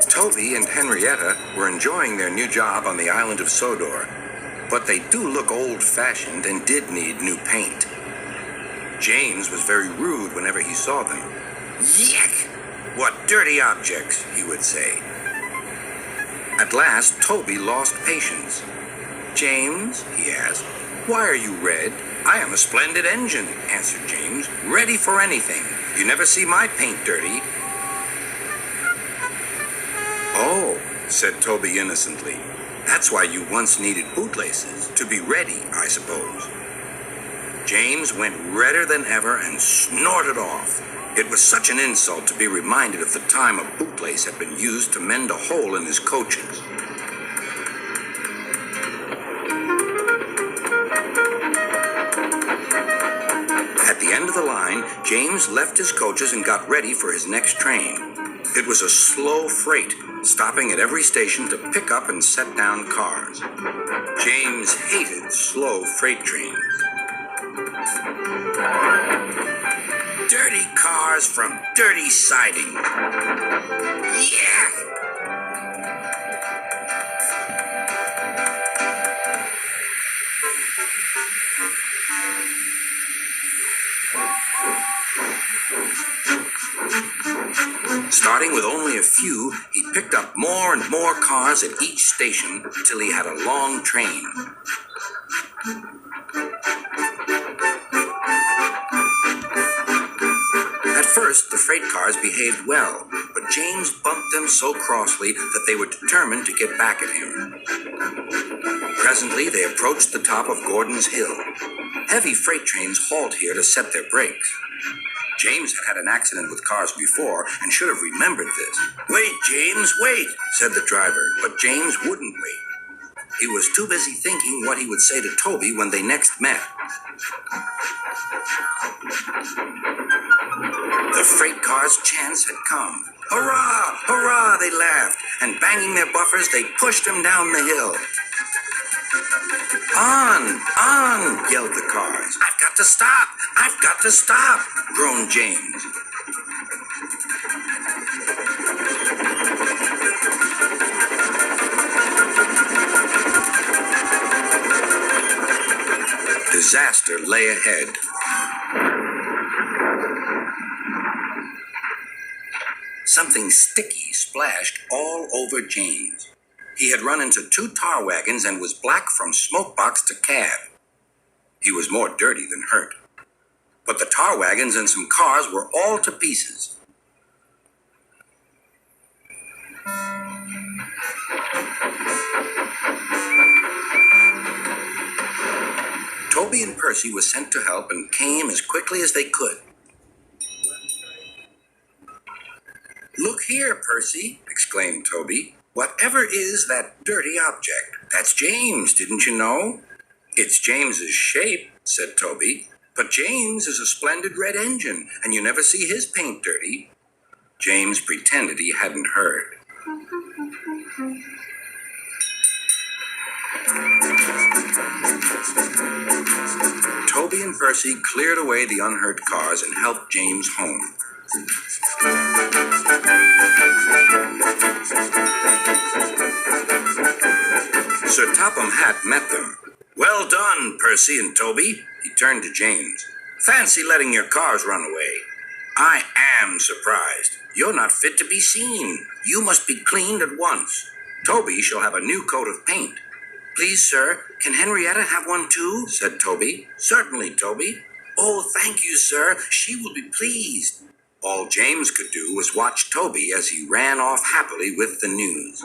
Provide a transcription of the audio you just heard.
Toby and Henrietta were enjoying their new job on the island of Sodor, but they do look old-fashioned and did need new paint. James was very rude whenever he saw them. Yuck! What dirty objects, he would say. At last, Toby lost patience. James, he asked, why are you red? I am a splendid engine, answered James, ready for anything. You never see my paint dirty. Oh, said Toby innocently. That's why you once needed bootlaces, to be ready, I suppose. James went redder than ever and snorted off. It was such an insult to be reminded of the time a bootlace had been used to mend a hole in his coaches. At the end of the line, James left his coaches and got ready for his next train. It was a slow freight, stopping at every station to pick up and set down cars. James hated slow freight trains. Dirty cars from dirty siding. Yeah! Starting with only a few, he picked up more and more cars at each station until he had a long train. At first, the freight cars behaved well, but James bumped them so crossly that they were determined to get back at him. Presently, they approached the top of Gordon's Hill. Heavy freight trains halt here to set their brakes. James had had an accident with cars before and should have remembered this. Wait, James, wait, said the driver, but James wouldn't wait. He was too busy thinking what he would say to Toby when they next met. The freight car's chance had come. Hurrah! Hurrah! They laughed, and banging their buffers, they pushed him down the hill. On! On! Yelled the cars. I've got to stop! I've got to stop! Groaned James. Disaster lay ahead. Something sticky splashed all over James. He had run into 2 tar wagons and was black from smokebox to cab. He was more dirty than hurt. But the tar wagons and some cars were all to pieces. Toby and Percy were sent to help and came as quickly as they could. Look here, Percy, exclaimed Toby. Whatever is that dirty object? That's James, didn't you know? It's James's shape, said Toby. But James is a splendid red engine, and you never see his paint dirty. James pretended he hadn't heard. Toby and Percy cleared away the unhurt cars and helped James home. Sir Topham Hatt met them. Well done, Percy and Toby, he turned to James. Fancy letting your cars run away. I am surprised. You're not fit to be seen. You must be cleaned at once. Toby shall have a new coat of paint. Please, sir, can Henrietta have one too? Said Toby. Certainly, Toby. Oh, thank you, sir. She will be pleased. All James could do was watch Toby as he ran off happily with the news.